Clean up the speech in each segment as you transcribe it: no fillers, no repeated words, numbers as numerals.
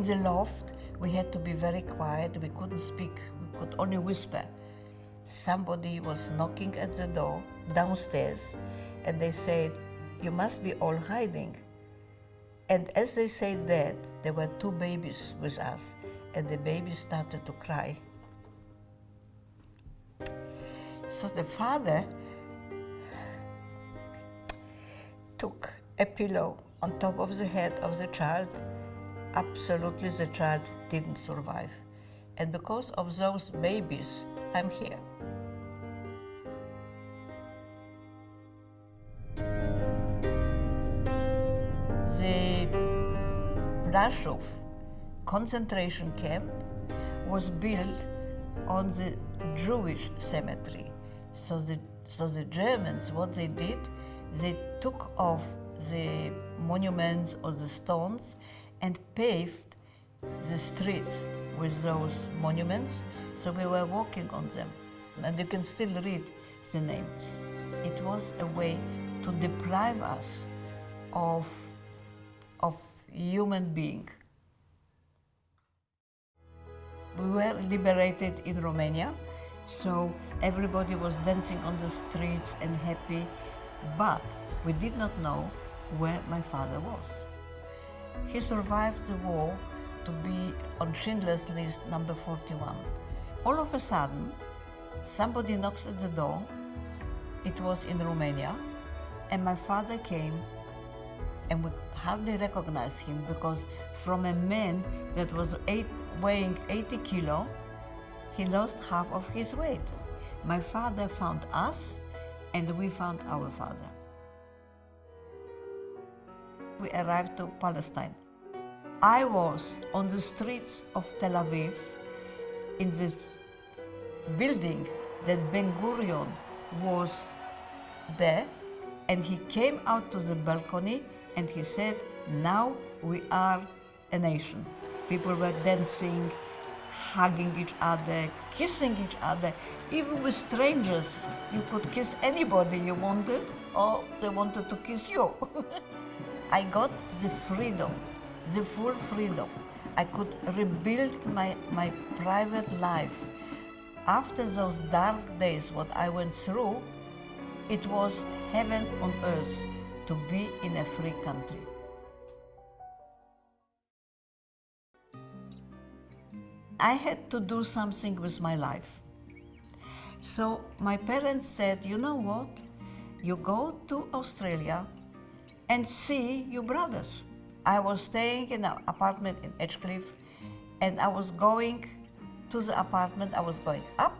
In the loft, we had to be very quiet. We couldn't speak. We could only whisper. Somebody was knocking at the door downstairs, and they said, "You must be all hiding." And as they said that, there were two babies with us, and the babies started to cry. So the father took a pillow on top of the head of the child. Absolutely, the child didn't survive. And because of those babies, I'm here. The Brasov concentration camp was built on the Jewish cemetery. So the Germans, what they did, they took off the monuments or the stones and paved the streets with those monuments. So we were walking on them, and you can still read the names. It was a way to deprive us of human being. We were liberated in Romania, so everybody was dancing on the streets and happy, but we did not know where my father was. He survived the war to be on Schindler's List number 41. All of a sudden, somebody knocks at the door. It was in Romania, and my father came, and we hardly recognized him because from a man that was weighing 80 kilo, he lost half of his weight. My father found us, and we found our father. We arrived to Palestine. I was on the streets of Tel Aviv in the building that Ben-Gurion was there, and he came out to the balcony and he said, "Now we are a nation." People were dancing, hugging each other, kissing each other. Even with strangers, you could kiss anybody you wanted, or they wanted to kiss you. I got the freedom, the full freedom. I could rebuild my private life. After those dark days, what I went through, it was heaven on earth to be in a free country. I had to do something with my life. So my parents said, "You know what? You go to Australia and see your brothers." I was staying in an apartment in Edgecliff, and I was going to the apartment. I was going up,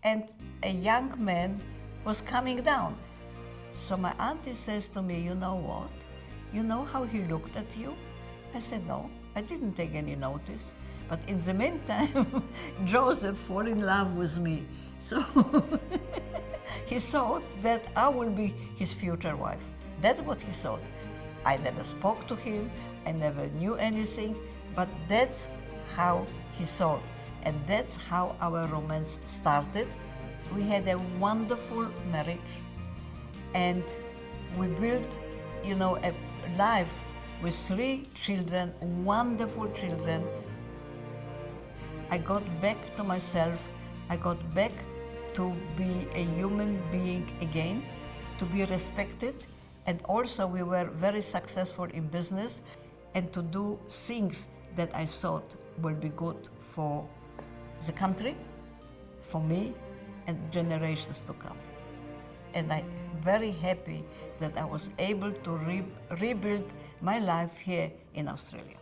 and a young man was coming down. So my auntie says to me, "You know what? You know how he looked at you?" I said, "No, I didn't take any notice." But in the meantime, Joseph fell in love with me. So he thought that I will be his future wife. That's what he thought. I never spoke to him, I never knew anything, but that's how he thought. And that's how our romance started. We had a wonderful marriage, and we built, a life with 3 children, wonderful children. I got back to myself. I got back to be a human being again, to be respected. And also we were very successful in business and to do things that I thought will be good for the country, for me, and generations to come. And I'm very happy that I was able to rebuild my life here in Australia.